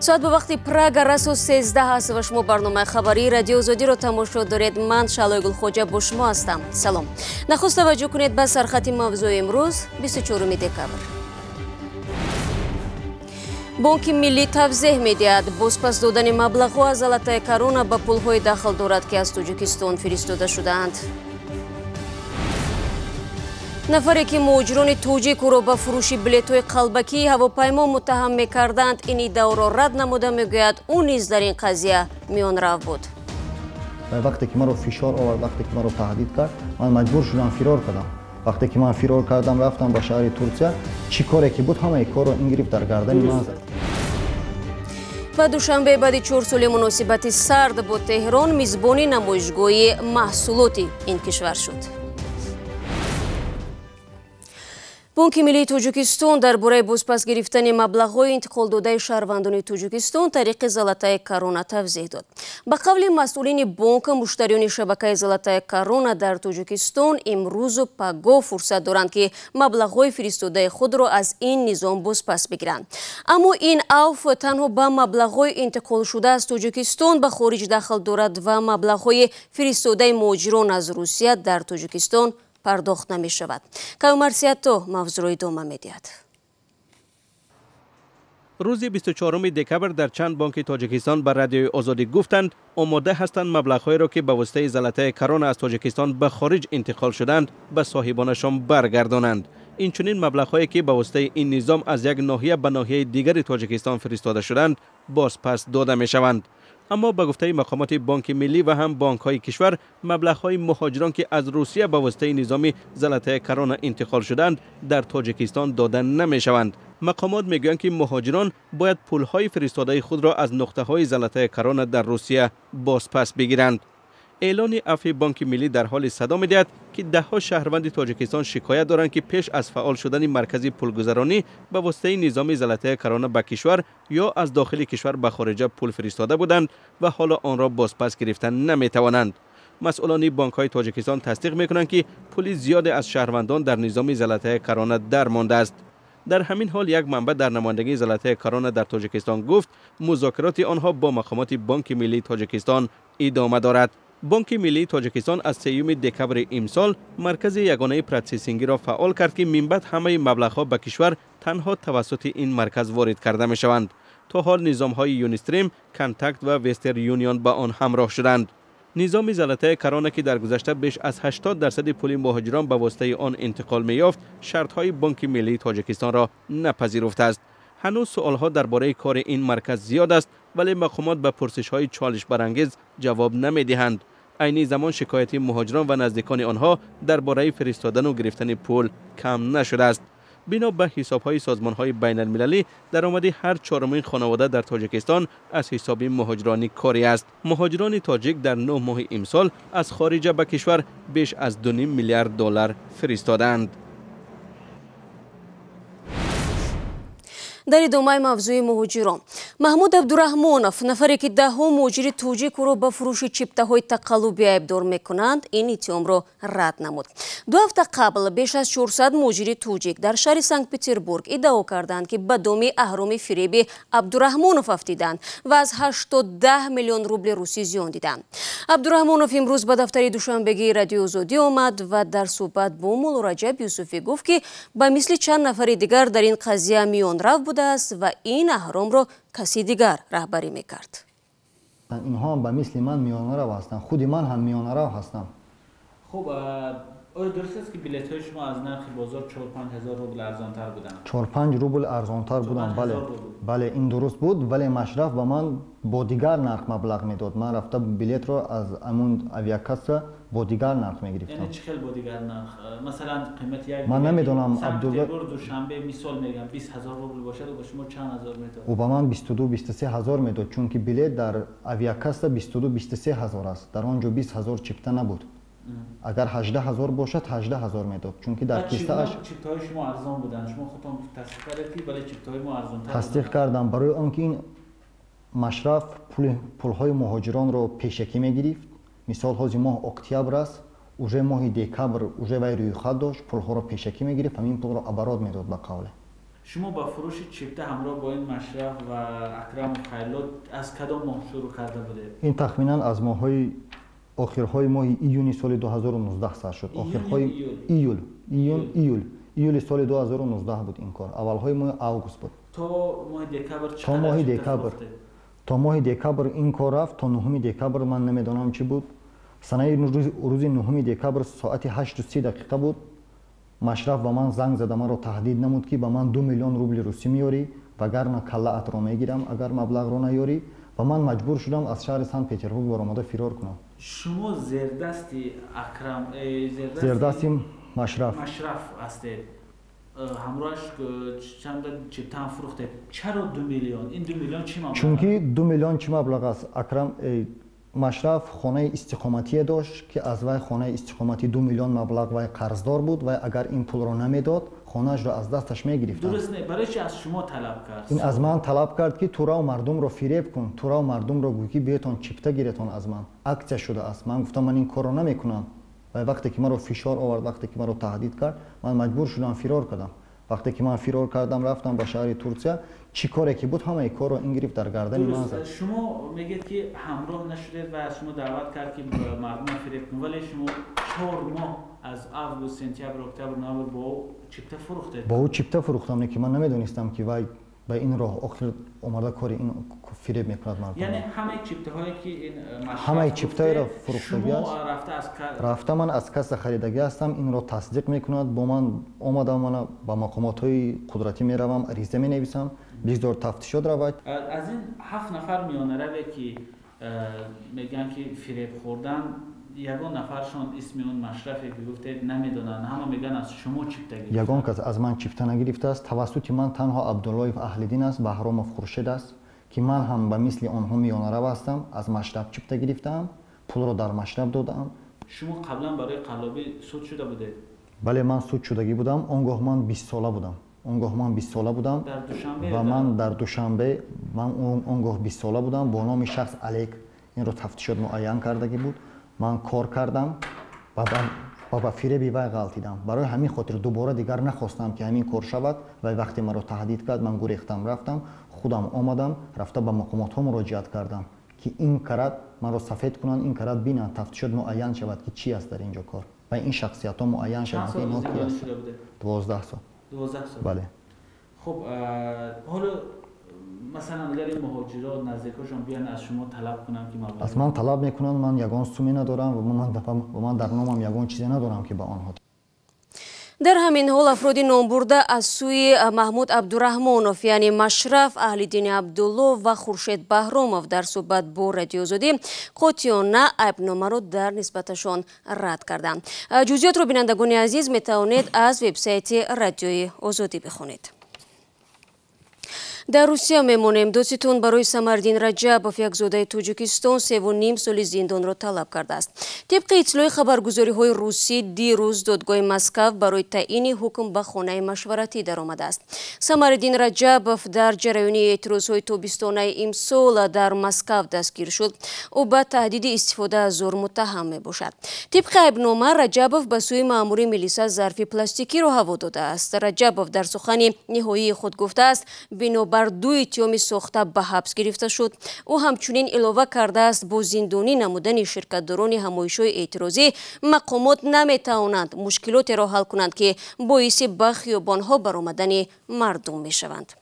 ساعت به وقتی پراگ رسو 13 است و شما برنامه خبری رادیو آزادی رو تماشا دارید. من شعله گلخوجه با شما هستم. سلام. نخست توجه کنید به سرخط موضوع امروز 24 دکامبر. بانکی ملی тавзеҳ медиҳад бозпас додани маблағҳо аз Золотая Корона ба пулҳои дахл дорад ки аз Тоҷикистон фиристода шудаанд. нафаре ки муҳоҷирони тоҷик ӯро ба фурӯши билетҳои қалбакӣ ҳавопаймо муттаҳам мекарданд, ин иддаоро рад намуда мегӯяд ӯ низ дар ин қазия миёнрав буд. вақте ки маро фишор овард, вақте ки маро таҳдид кард, ман маҷбур шудам фирор кардам. вақте ки ман фирор кардам, рафтам ба шаҳри Турсия, чӣ коре ки буд ҳамаи корро ин гирифт дар гардани ман зад. ба душанбе баъди 4 соли муносибати сард бо Теҳрон мизбони намоишгоҳи маҳсулоти ин кишвар шуд. бонки миллии Тоҷикистон дар бораи бозпас гирифтани маблағҳои интиқолдодаи шаҳрвандони Тоҷикистон тариқи Золотая Корона тавзеҳ дод. ба қавли масъулини бонка, муштариёни шабакаи Золотая Корона дар Тоҷикистон имрӯзу пагоҳ фурсат доранд ки маблағҳои фиристодаи худро аз ин низом бозпас бигиранд. аммо ин афв танҳо ба маблағҳои интиқолшуда аз Тоҷикистон ба хориҷ дахл дорад ва маблағҳои фиристодаи муҳоҷирон аз Русия дар Тоҷикистон пардохт намешавад. кайумарсиятто мавзӯъро идома медиҳад. рӯзи 24 декабр дар чанд бонки Тоҷикистон ба радиои Озодӣ гуфтанд, омода ҳастанд маблағҳоеро ки ба воситаи Золотая Корона аз Тоҷикистон ба хориҷ интиқол шуданд ба соҳибонашон баргардонанд. инчунин маблағҳое ки ба воситаи ин низом аз як ноҳия ба ноҳияи дигари Тоҷикистон фиристода шуданд бозпас дода мешаванд. аммо ба гуфтаи мақомоти бонки миллӣ ва ҳам бонкҳои кишвар, маблағҳои муҳоҷирон ки аз Русия ба воситаи низоми Золотая Корона интиқол шуданд дар Тоҷикистон дода намешаванд. мақомот мегӯянд ки муҳоҷирон бояд пулҳои фиристодаи худро аз нуқтаҳои Золотая Корона дар Русия бозпас бигиранд. эълони афви бонки миллӣ дар ҳоли садо медиҳад ки даҳҳо шаҳрванди Тоҷикистон шикоят доранд ки пеш аз фаъол шудани маркази пулгузаронӣ ба воситаи низоми Золотая Корона ба кишвар ё аз дохили кишвар ба хориҷа пул фиристода буданд ва ҳоло онро бозпас гирифтан наметавонанд. масъулони бонкҳои Тоҷикистон тасдиқ мекунанд ки пули зиёде аз шаҳрвандон дар низоми Золотая Корона дармондааст. дар ҳамин ҳол як манбаъ дар намояндагии Золотая Корона дар Тоҷикистон гуфт, музокироти онҳо бо мақомоти бонки миллии Тоҷикистон идома дорад. бонки миллии Тоҷикистон аз 3 декабри имсол маркази ягонаи протсессингиро фаъол кард ки минбаъд ҳамаи маблағҳо ба кишвар танҳо тавассути ин марказ ворид карда мешаванд. то ҳол низомҳои Юнистрим, Контакт ва Вестер Юнион ба он ҳамроҳ шуданд. низоми Золотая Корона ки дар гузашта беш аз 80% пули муҳоҷирон ба воситаи он интиқол меёфт, шартҳои бонки миллии Тоҷикистонро напазируфтааст. ҳанӯз суолҳо дар бораи кори ин марказ зиёд аст, вале мақомот ба пурсишҳои чолишбарангез ҷавоб намедиҳанд. айни замон шикояти муҳоҷирон ва наздикони онҳо дар бораи фиристодану гирифтани пул кам нашудааст. бино ба ҳисобҳои созмонҳои байналмилалӣ, даромади ҳар чорумин хонавода дар Тоҷикистон аз ҳисоби муҳоҷирони корӣ аст. муҳоҷирони тоҷик дар 9 моҳи имсол аз хориҷа ба кишвар беш аз $2.5 миллиард фиристоданд. дар идомаи мавзӯи муҳоҷирон, маҳмуд абдураҳмонов, нафаре ки даҳҳо муҳоҷири тоҷик ӯро ба фурӯши чиптаҳои тақаллубӣ айбдор мекунанд, ин иттиҳомро рад намуд. 2 ҳафта қабл беш аз 400 муҳоҷири тоҷик дар шаҳри Санкт-Петербург иддао карданд ки ба доми аҳроми фиреби Абдураҳмонов афтиданд ва аз 80 миллион рубли русӣ зиён диданд. абдураҳмонов имрӯз ба дафтари душанбегии радиои Озодӣ омад ва дар суҳбат бо Мулло Раҷаб Юсуфӣ гуфт ки ба мисли чанд нафари дигар дар ин қазия миёнрав است و این اهرام را کسی دیگر رهبری میکرد. اینها هم به مثل من میانرو هستند. خود من هم میانرو هستم. خب آیا درست است که بلیت‌های شما از نرخ بازار 4-5 هزار روبل ارزان‌تر بودند؟ 4-5 روبل ارزان‌تر بودند. بله. بله این درست بود، ولی مشرف به من با دیگر نرخ مبلغ میداد. من رفته بلیت رو از امون اویاکاسا با دیگر نرخ میگرفتم. یعنی چه خیلی با دیگر نرخ؟ مثلا قیمت یک من نمیدونم عبدالله دوشنبه مثال میگم 20000 روبل باشه و شما چند هزار میداد؟ او به من 22-23 هزار میداد، چون که بلیت در اویاکاسا 22-23 هزار است. در آنجا 20000 چیپته نبود. اگر 18000 باشد 18000 میداد، چون که در کیسه اش چیپت‌های شما ارزان بودند. شما خودتون تصدیق کردید ولی چیپت‌های ما ارزان‌تر تصدیق کردم. برای آنکه این مشرف پول‌های مهاجران رو پیشکی میگرفت. مثال های ماه اکتبر است، уже ماه دکبر уже وی روی خط داشت، پول‌ها رو پیشکی میگرفت، همین پول رو ابراد میداد به قوله. شما با فروش چیپته همراه با این مشرف و اکرم و خیرلات از کدام ماه شروع کرده بوده؟ این تخمینا از ماه‌های آخرهای ماه ایون سال 2019 سر شد. آخرهای ایول سال 2019 بود این کار. اولهای ماه آگوست بود. تا ماه دکبر چقدر؟ تا ماه دکبر این کار رفت. تا 9 دکبر من نمیدونم چی بود. سنه روز 9 دکبر ساعت 8:30 بود. مشرف با من زنگ زد، من رو تهدید نمود که با من 2 میلیون روبل روسی میاری وگرنه کله‌ات رو میگیرم اگر مبلغ رو نیاری. و من مجبور شدم از شهر سن پترزبورگ برآمده فرار کنم. شما زیردستی اکرم زیردستی مشرف هستید. همراهش چند چیپته هم فروخته. چرا 2 میلیون؟ این 2 میلیون چی مبلغ؟ چون که 2 میلیون چی مبلغ است؟ اکرم مشرف خانه استقامتی داشت که از وی خانه استقامتی 2 میلیون مبلغ وی قرضدار بود و اگر این پول را نمیداد خانه‌اش را از دستش میگرفتند. درست نه، برای چی از شما طلب کرد؟ این از من طلب کرد که تو را مردم را فریب کن، تو را مردم را گویی بیتون چیپته گیرتون از من. اکت شده است. من گفتم من این کار را نمیکنم. و وقتی که مرا فشار آورد، وقتی که مرا تهدید کرد، من مجبور شدم فرار کردم. وقتی که من فرار کردم رفتم به شهر ترکیه، چی کاری که بود همه کار رو این گرفت در گردن من زد. شما میگید که همراه نشدید و از شما دعوت کرد که مردم فریب کنید، ولی شما 4 ماه از آگوست، سپتامبر، اکتبر، نوامبر با چیپته فروختید. با او چیپته فروختم، نه که من نمیدونستم که وای به این راه آخر اومده کاری این فریب میکند مردم. یعنی همه چیپته هایی که این همه چیپته را فروختگی است. رفته من از کس خریدگی هستم، این را تصدیق میکند. با من اومدم، من با مقامات های قدرتی میروم، عریضه مینویسم، بگذار تفتیشات رود. از این 7 نفر میانه روی که میگن که فریب خوردن، یگان نفرشون اسم اون مشرفی که گفتید نمیدونن، همه میگن از شما چیپته گرفته. یگان کس از من چیپته نگرفته است. توسط من تنها عبدالله و اهل‌دین است، بهرام و خورشید است که من هم به مثل آنها میانه رو هستم. از مشرف چیپته گرفتم، پول رو در مشرف دادم. شما قبلا برای قلابی سود شده بوده؟ بله من سود شدگی بودم. آنگاه من 20 ساله بودم. در دوشنبه و من در دوشنبه آنگاه 20 ساله بودم. با نام شخص علیک این رو تفتیشات معین کردگی بود. من کار کردم و با فریبی وی غلطیدم. برای همین خاطر دوباره دیگر نخواستم که همین کار شود و وقتی مرا تهدید کرد من گریختم، رفتم خودم آمدم، رفته به مقامات ها مراجعت کردم که این کارت مرا سفید کنن، این کارت بینن، تفتیشات معین شود که چی است در اینجا کار و این شخصیت ها معین شود که اینا کی است. 12 سال. 12 سال. بله. خب حالا مثلا اگر این مهاجران نزدیکاشون بیان از شما طلب کنن که مبلغ از من طلب میکنن، من یگان سومی ندارم و من در نامم یگان چیزی ندارم که به آنها. در همین حال افرادی نامبرده از سوی محمود عبدالرحمانов یعنی مشرف، اهل‌دین عبدالله و خورشید بهرامов در صحبت با رادیو آزادی قاطعانه عیبنامه را در نسبتشان رد کردند. جزئیات را بینندگان عزیز میتوانید از وبسایت رادیوی آزادی بخونید. در روسیه میمانیم. دادستان برای سمردین رجبов یک زاده تاجیکستان 3.5 سال زندان را طلب کرده است. طبق اطلاع خبرگزاری های روسی، دیروز دادگاه مسکو برای تعیین حکم به خانه مشورتی درآمده است. سمردین رجبов در جریان اعتراض های تابستانه امسال در مسکو دستگیر شد. او به تهدید استفاده از زور متهم می باشد. طبق عیبنامه رجبов به سوی مأمور ملیسا ظرف پلاستیکی را هوا داده است. رجبов در سخن نهایی خود گفته است بر 2 اتهام ساخته به حبس گرفته شد. او همچنین علاوه کرده است با زندانی نمودن شرکتداران همایش‌های اعتراضی مقامات نمیتوانند مشکلات را حل کنند که باعث به خیابان‌ها برآمدن مردم میشوند.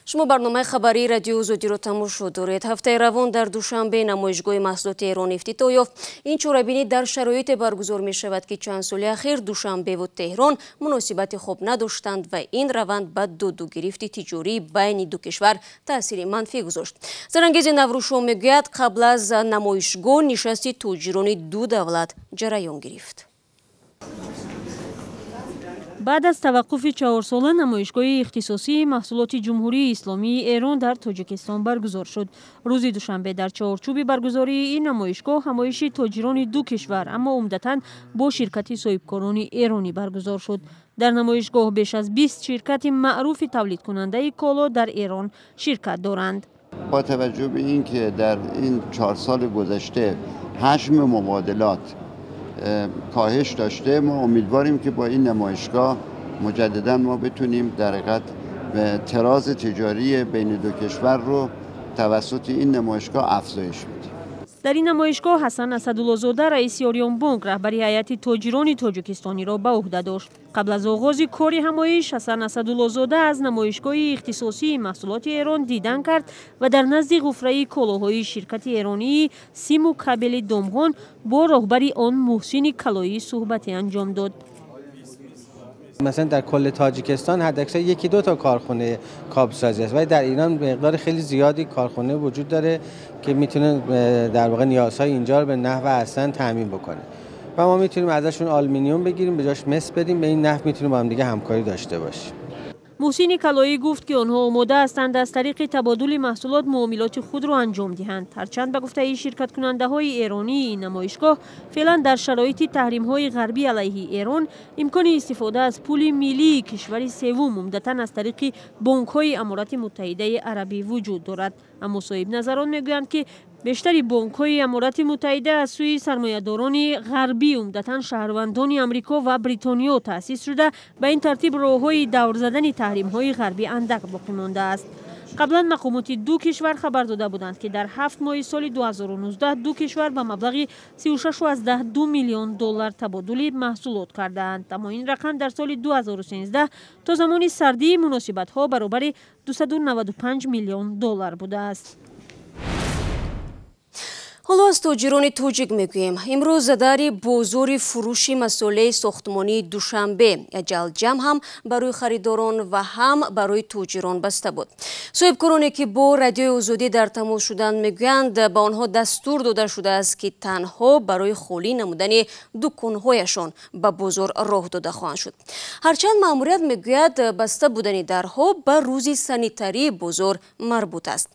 شما برنامه خبری رادیو آزادی را تماشا دارید. هفته روان در دوشنبه نمایشگاه محصولات ایران افتتاح یافت. این چهاره‌بینی در شرایط برگزار می شود که چند سال اخیر دوشنبه و تهران مناسبت خوب نداشتند و این روند به دو گرفت تجاری بین دو کشور تاثیر منفی گذاشت. سرانگیز نوروشو میگوید قبل از نمایشگاه نشست تاجران دو دولت جریان گرفت. بعد از توقف 4 ساله نمایشگاه اختصاصی محصولات جمهوری اسلامی ایران در تاجیکستان برگزار شد. روز دوشنبه در چارچوب برگزاری این نمایشگاه همایش تاجران دو کشور اما عمدتاً با شرکت صاحبکاران ایرانی برگزار شد. در نمایشگاه بیش از 20 شرکت معروف تولید کننده کالا در ایران شرکت دارند. با توجه به اینکه در این 4 سال گذشته حجم مبادلات کاهش داشته. ما امیدواریم که با این نمایشگاه مجددا ما بتونیم در حقیقت تراز تجاری بین دو کشور رو توسط این نمایشگاه افزایش بدیم. در این نمایشگاه حسن اسدالله‌زاده رئیس یاریون بانک رهبری هیئت تاجران تاجیکستانی را به عهده داشت. قبل از آغاز کار همایش حسن اسدالله‌زاده از نمایشگاه اختصاصی محصولات ایران دیدن کرد و در نزد غفره کالاهای شرکت ایرانی سیم و کابل دامغان با رهبری آن محسن کلایی صحبتی انجام داد. مثلا در کل تاجیکستان حداکثر یکی دو تا کارخانه کابلسازی است ولی در ایران مقدار خیلی زیادی کارخانه وجود داره که میتونه در واقع نیازهای اینجا رو به نحو احسن تامین بکنه و ما میتونیم ازشون آلومینیوم بگیریم به جاش مس بدیم. به این نحو میتونیم با هم دیگه همکاری داشته باشیم. محسن کلایی گفت که آنها آماده هستند از طریق تبادل محصولات معاملات خود را انجام دهند. هرچند به گفته شرکت کننده های ایرانی این نمایشگاه فعلا در شرایط تحریم های غربی علیه ایران امکان استفاده از پول ملی کشور سوم عمدتاً از طریق بانک های امارات متحده عربی وجود دارد. اما صاحب نظران میگویند که بیشتر بانک‌های امارات متحده از سوی سرمایه‌داران غربی عمدتاً شهروندان آمریکا و بریتانیا تأسیس شده به این ترتیب راه‌های دور زدن تحریم‌های غربی اندک باقی مانده است. قبلا مقامات دو کشور خبر داده بودند که در 7 ماه سال 2019 دو کشور به مبلغ 36.2 میلیون دلار تبادل محصولات کردند. اما این رقم در سال 2013 تا زمان سردی مناسبت‌ها برابر 295 میلیون دلار بوده است. حالا از تاجران توجیک میگوییم امروز در بازار فروشی مسئله ساختمانی دوشنبه جلجم هم برای خریداران و هم برای تاجران بسته بود. صاحبکارانی که با رادیوی آزادی در تماس شدند میگویند به آنها دستور داده شده است که تنها برای خالی نمودن دکانهایشان به بازار راه داده خواهند شد. هرچند ماموریت میگوید بسته بودن درها به روز سانیتاری بازار مربوط است.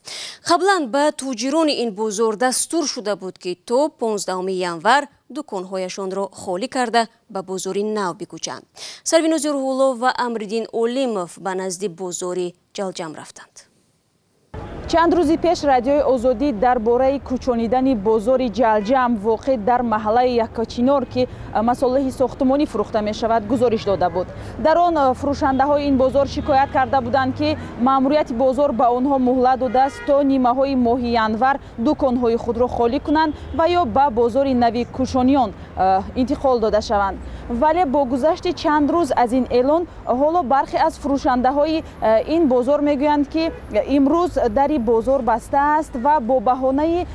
قبلا به تاجران این بازار دستور شده بود که تا 15 ینور دکانهایشان را خالی کرده به بازار نو بکوچند. سریناز روح‌الله و امردین اولیموف به نزد بازار جلجم رفتند. چند روزی پیش رادیوی آزادی درباره کوچانیدن بازار جلجم واقع در محله یکاچینار که مصالح ساختمانی فروخته می شود گزارش داده بود. در آن فروشنده های این بازار شکایت کرده بودند که ماموریت بازار به آنها مهلت داده است تا نیمه های ماه ینور دکان های خود را خالی کنند و یا به بازار نوی کوچانیان انتقال داده شوند. ولی با گذشت چند روز از این اعلان حالا برخی از فروشنده های این بازار میگویند که امروز در بازار بسته است و با بهانه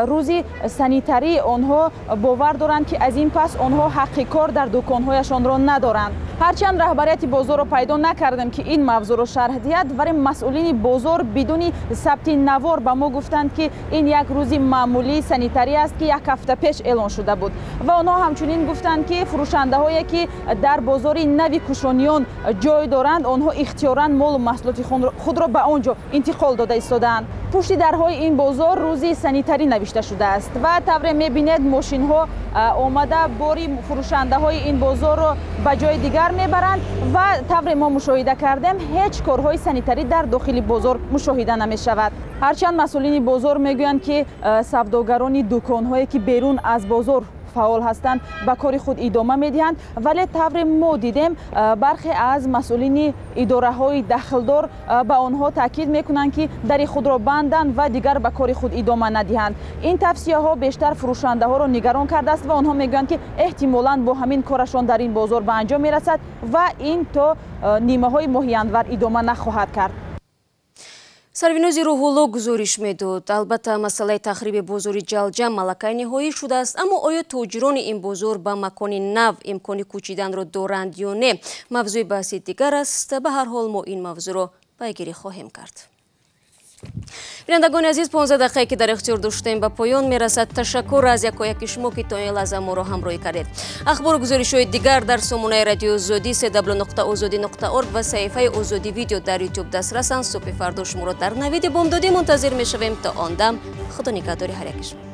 روز سانیتاری آنها باور دارند که از این پس آنها حق کار در دکانهایشان را ندارند. هرچند رهبریت بازار را پیدا نکردم که این موضوع را شرح دهد ولی مسئولین بازار بدون ثبت نوار به ما گفتند که این یک روز معمولی سانیتاری است که یک هفته پیش اعلان شده بود و آنها همچنین گفتند که فروشنده هایی که در بازار نوی کوشانیان جای دارند آنها اختیاراً مال و محصولات خود را به آنجا انتقال داده ایستادند. پشت درهای این بازار روزی سانیتاری نوشته شده است و طور میبینید ماشین ها آمده باری فروشنده های این بازار را به جای دیگر میبرند و طور ما مشاهده کردیم هیچ کارهای سانیتاری در داخل بازار مشاهده نمی شود. هرچند مسئولین بازار میگویند که سوداگران دکانهایی که بیرون از بازار فعال هستند به کار خود ادامه میدهند ولی طور ما دیدیم برخی از مسئولین اداره های دخلدار به آنها تاکید میکنند که در خود را بندند و دیگر به کار خود ادامه ندهند. این توصیه ها بیشتر فروشنده ها را نگران کرده است و آنها میگویند که احتمالاً با همین کارشان در این بازار به انجام میرسد و این تا نیمه های ماه ینور ادامه نخواهد کرد. سریناز روح‌الله گزارش میداد البته مسئله تخریب بازار جلجم ملکه نهایی شده است اما آیا تاجران این بازار به مکان نو امکان کوچیدن را دارند یا نه موضوع بحث دیگر است. به هر حال ما این موضوع را پیگیری خواهیم کرد. بینندگان عزیز 15 دقیقه که در اختیار داشتیم به پایان میرسد. تشکر از یکایک شما که تا این لحظه ما را همراهی کردید. اخبار و گزارش‌های دیگر در سامانه رادیو آزادی www.azadi.org و صفحه آزادی ویدیو در یوتیوب دسترسند. صبح فردا شما را در نوید بامدادی منتظر میشویم. تا آن دم خدا نگهداری هر یک شما.